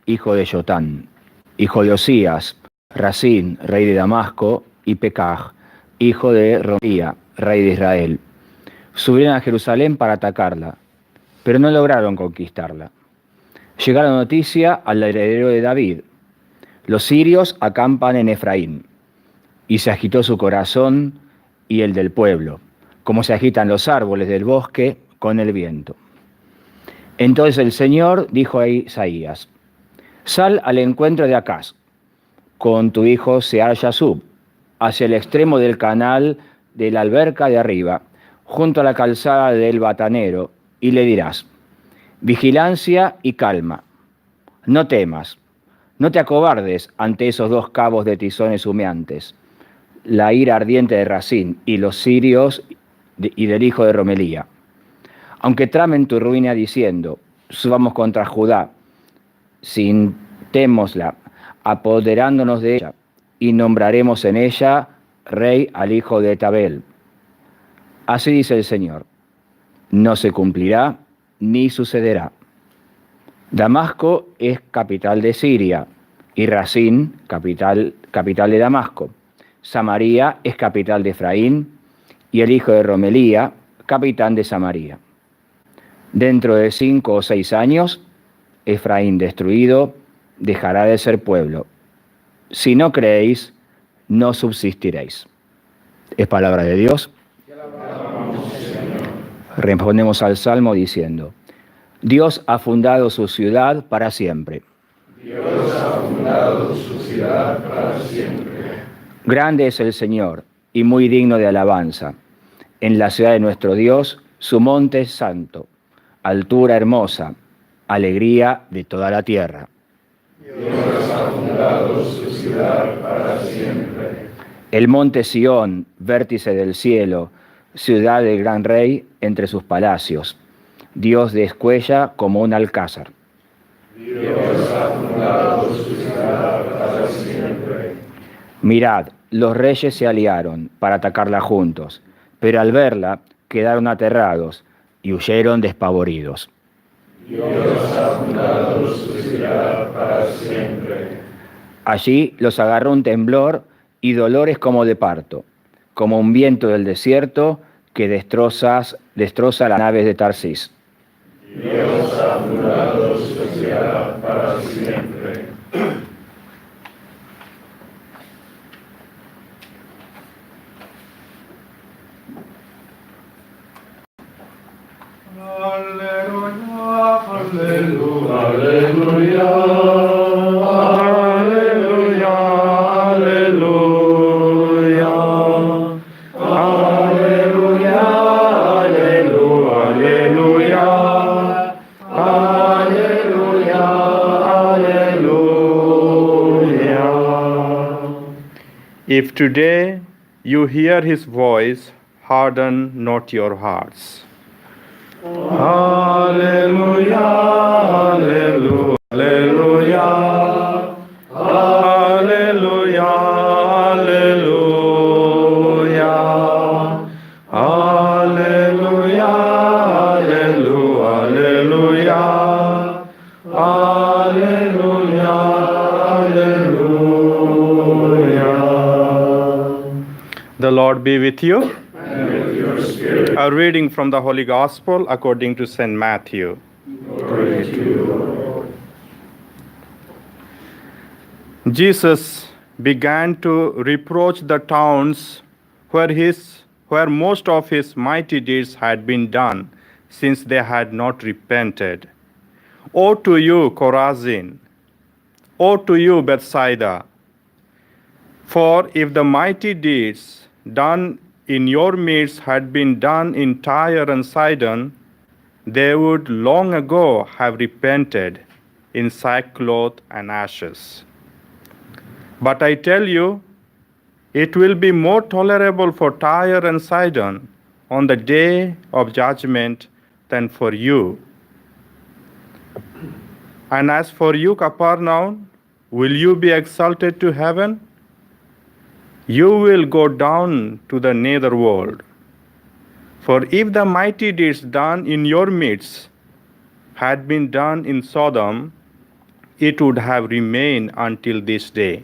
hijo de Jotán, hijo de Osías, Rasín, rey de Damasco, y Pekaj, hijo de Romía, rey de Israel. Subieron a Jerusalén para atacarla, pero no lograron conquistarla. Llegó la noticia al heredero de David: los sirios acampan en Efraín. Y se agitó su corazón y el del pueblo, como se agitan los árboles del bosque con el viento. Entonces el Señor dijo a Isaías: sal al encuentro de Acaz con tu hijo Sear-Yasub, hacia el extremo del canal de la alberca de arriba, junto a la calzada del Batanero, y le dirás: vigilancia y calma, no temas, no te acobardes ante esos dos cabos de tizones humeantes, la ira ardiente de Rasín y los sirios y del hijo de Homilía. Aunque tramen tu ruina diciendo: subamos contra Judá, sintémosla, apoderándonos de ella, y nombraremos en ella rey al hijo de Tabel. Así dice el Señor: no se cumplirá ni sucederá. Damasco es capital de Siria, y Rasín, capital de Damasco. Samaria es capital de Efraín, y el hijo de Homilía, capitán de Samaria. Dentro de 5 o 6 años, Efraín destruido dejará de ser pueblo. Si no creéis, no subsistiréis. Es palabra de Dios. Respondemos al Salmo diciendo: Dios ha fundado su ciudad para siempre. Dios ha fundado su ciudad para siempre. Grande es el Señor y muy digno de alabanza. En la ciudad de nuestro Dios, su monte es santo, altura hermosa, alegría de toda la tierra. Dios ha fundado su ciudad para siempre. El monte Sión, vértice del cielo, ciudad del gran rey entre sus palacios. Dios descuella como un alcázar. Dios ha fundado su ciudad para siempre. Mirad, los reyes se aliaron para atacarla juntos, pero al verla quedaron aterrados y huyeron despavoridos. Dios ha fundado su ciudad para siempre. Allí los agarró un temblor y dolores como de parto, como un viento del desierto que destroza las naves de Tarsis. Dios ha fundado su ciudad para siempre. Aleluya, aleluya, aleluya, aleluya, aleluya, aleluya, aleluya, aleluya, aleluya. If today you hear his voice, harden not your hearts. Aleluya, aleluya, aleluya, aleluya, aleluya, aleluya, aleluya, aleluya, aleluya. The Lord be with you. And with your spirit. A reading from the Holy Gospel according to St. Matthew. Glory to you, Lord. Jesus began to reproach the towns where most of his mighty deeds had been done, since they had not repented. Woe to you, Chorazin! Woe to you, Bethsaida! For if the mighty deeds done in your midst had been done in Tyre and Sidon, they would long ago have repented in sackcloth and ashes. But I tell you, it will be more tolerable for Tyre and Sidon on the day of judgment than for you. And as for you, Capernaum, will you be exalted to heaven? You will go down to the nether world. For if the mighty deeds done in your midst had been done in Sodom, it would have remained until this day.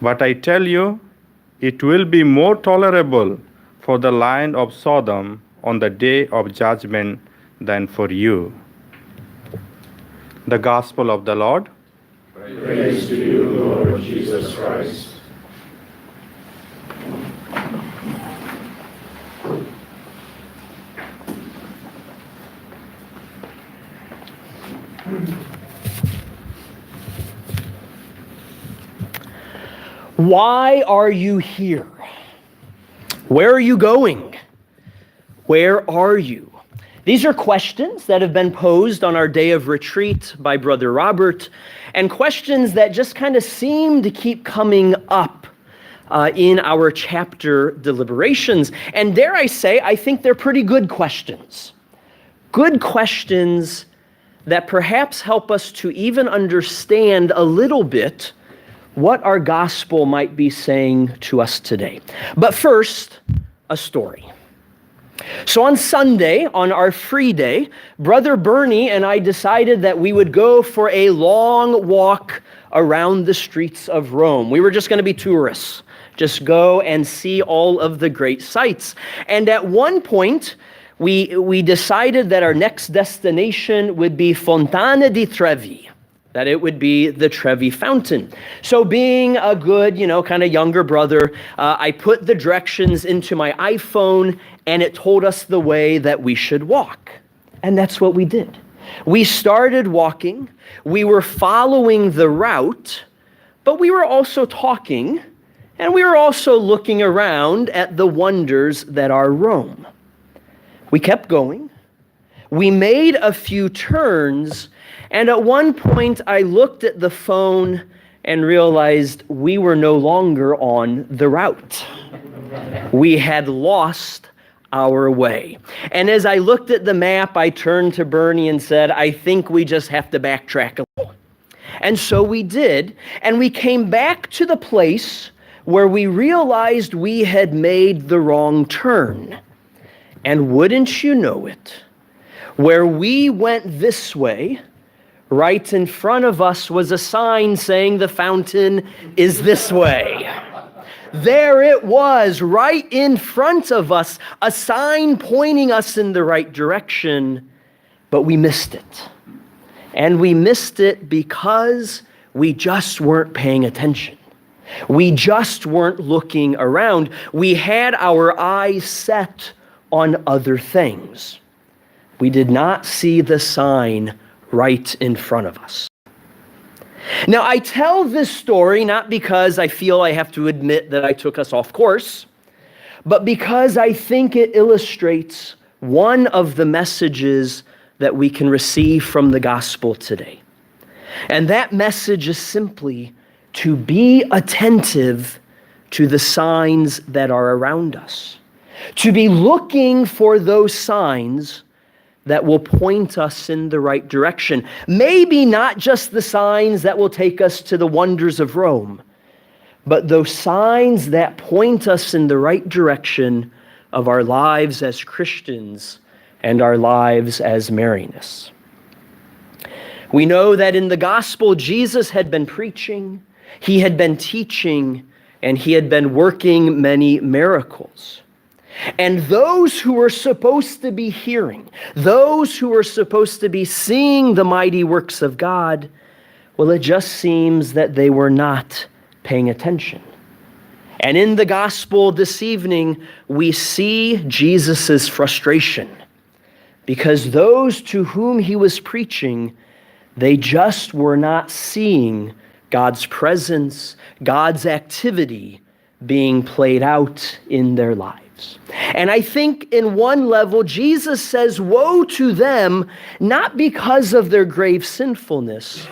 But I tell you, it will be more tolerable for the land of Sodom on the day of judgment than for you. The Gospel of the Lord. Praise to you, Lord Jesus Christ. Why are you here? Where are you going? Where are you? These are questions that have been posed on our day of retreat by Brother Robert, and questions that just kind of seem to keep coming up in our chapter deliberations. And dare I say, I think they're pretty good questions. Good questions that perhaps help us to even understand a little bit what our gospel might be saying to us today. But first, a story. So on Sunday, on our free day, Brother Bernie and I decided that we would go for a long walk around the streets of Rome. We were just going to be tourists, just go and see all of the great sights. And at one point, we decided that our next destination would be Fontana di Trevi, that it would be the Trevi Fountain. So being a good, kind of younger brother, I put the directions into my iPhone, and it told us the way that we should walk. And that's what we did. We started walking, we were following the route, but we were also talking, and we were also looking around at the wonders that are Rome. We kept going. We made a few turns, and at one point I looked at the phone and realized we were no longer on the route. We had lost our way. And as I looked at the map, I turned to Bernie and said, I think we just have to backtrack a little. And so we did, and we came back to the place where we realized we had made the wrong turn. And wouldn't you know it, where we went this way, right in front of us was a sign saying the fountain is this way. There it was, right in front of us, a sign pointing us in the right direction, but we missed it. And we missed it because we just weren't paying attention. We just weren't looking around. We had our eyes set on other things. We did not see the sign right in front of us. Now, I tell this story not because I feel I have to admit that I took us off course, but because I think it illustrates one of the messages that we can receive from the gospel today. And that message is simply to be attentive to the signs that are around us, to be looking for those signs that will point us in the right direction. Maybe not just the signs that will take us to the wonders of Rome, but those signs that point us in the right direction of our lives as Christians and our lives as Marianists. We know that in the gospel, Jesus had been preaching, he had been teaching, and he had been working many miracles. And those who were supposed to be hearing, those who were supposed to be seeing the mighty works of God, well, it just seems that they were not paying attention. And in the gospel this evening, we see Jesus' frustration, because those to whom he was preaching, they just were not seeing God's presence, God's activity being played out in their lives. And I think in one level, Jesus says, woe to them, not because of their grave sinfulness,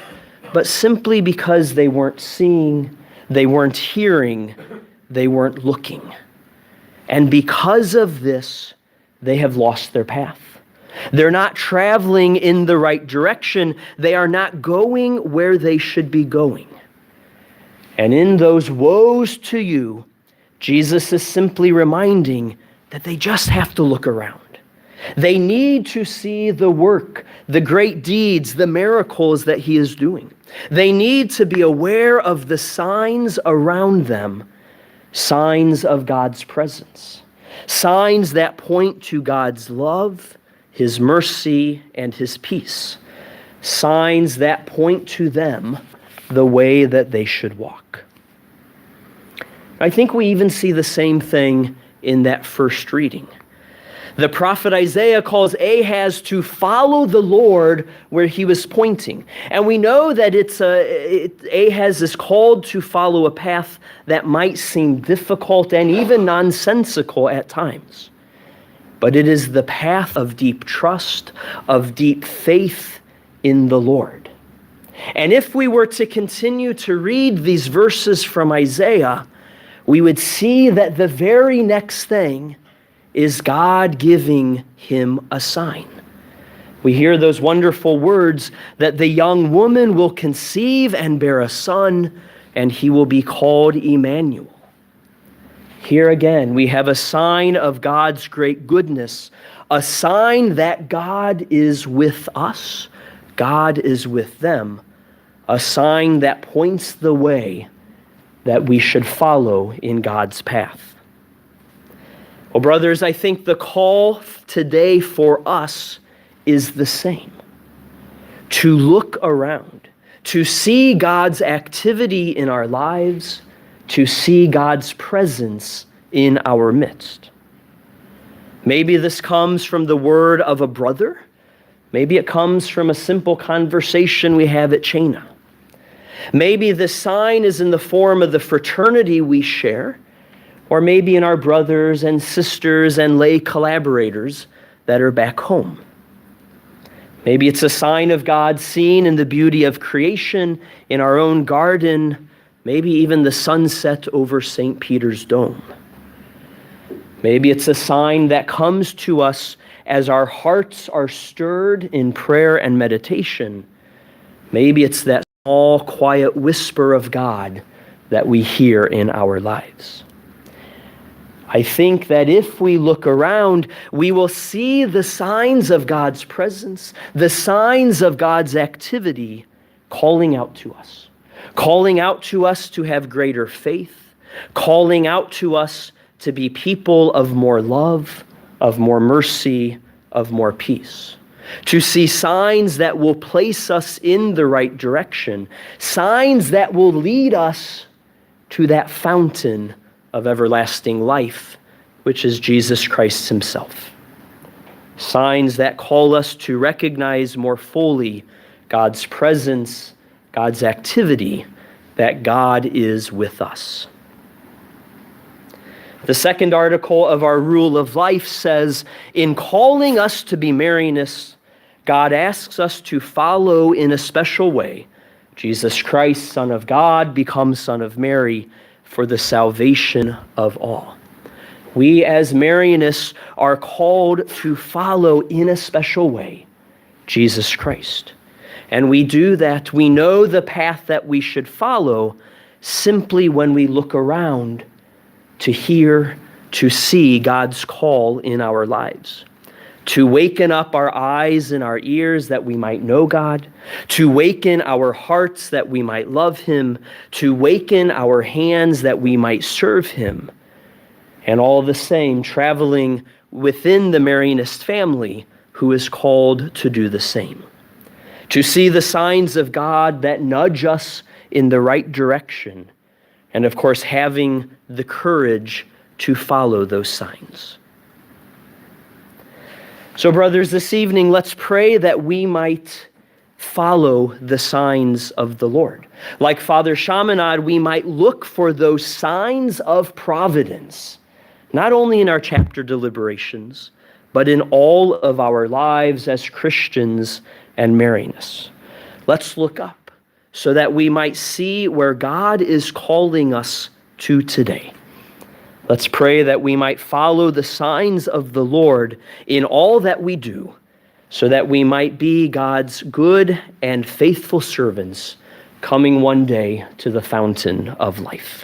but simply because they weren't seeing, they weren't hearing, they weren't looking. And because of this, they have lost their path. They're not traveling in the right direction. They are not going where they should be going. And in those woes to you, Jesus is simply reminding that they just have to look around. They need to see the work, the great deeds, the miracles that he is doing. They need to be aware of the signs around them, signs of God's presence, signs that point to God's love, his mercy, and his peace, signs that point to them the way that they should walk. I think we even see the same thing in that first reading. The prophet Isaiah calls Ahaz to follow the Lord where he was pointing. And we know that Ahaz is called to follow a path that might seem difficult and even nonsensical at times. But it is the path of deep trust, of deep faith in the Lord. And if we were to continue to read these verses from Isaiah, we would see that the very next thing is God giving him a sign. We hear those wonderful words that the young woman will conceive and bear a son, and he will be called Emmanuel. Here again, we have a sign of God's great goodness, a sign that God is with us, God is with them, a sign that points the way that we should follow in God's path. Well, brothers, I think the call today for us is the same. To look around, to see God's activity in our lives, to see God's presence in our midst. Maybe this comes from the word of a brother. Maybe it comes from a simple conversation we have at Chena. Maybe the sign is in the form of the fraternity we share, or maybe in our brothers and sisters and lay collaborators that are back home. Maybe it's a sign of God seen in the beauty of creation, in our own garden, maybe even the sunset over St. Peter's Dome. Maybe it's a sign that comes to us as our hearts are stirred in prayer and meditation. Maybe it's that small, quiet whisper of God that we hear in our lives. I think that if we look around, we will see the signs of God's presence, the signs of God's activity calling out to us to have greater faith, calling out to us to be people of more love, of more mercy, of more peace. To see signs that will place us in the right direction, signs that will lead us to that fountain of everlasting life, which is Jesus Christ himself. Signs that call us to recognize more fully God's presence, God's activity, that God is with us. The second article of our rule of life says, in calling us to be Marianists, God asks us to follow in a special way Jesus Christ, Son of God, becomes Son of Mary, for the salvation of all. We as Marianists are called to follow in a special way Jesus Christ. And we do that, we know the path that we should follow simply when we look around to hear, to see God's call in our lives. To waken up our eyes and our ears that we might know God, to waken our hearts that we might love him, to waken our hands that we might serve him, and all the same traveling within the Marianist family who is called to do the same. To see the signs of God that nudge us in the right direction, and of course having the courage to follow those signs. So brothers, this evening, let's pray that we might follow the signs of the Lord. Like Father Chaminade, we might look for those signs of providence, not only in our chapter deliberations, but in all of our lives as Christians and Marianists. Let's look up so that we might see where God is calling us to today. Let's pray that we might follow the signs of the Lord in all that we do, so that we might be God's good and faithful servants coming one day to the fountain of life.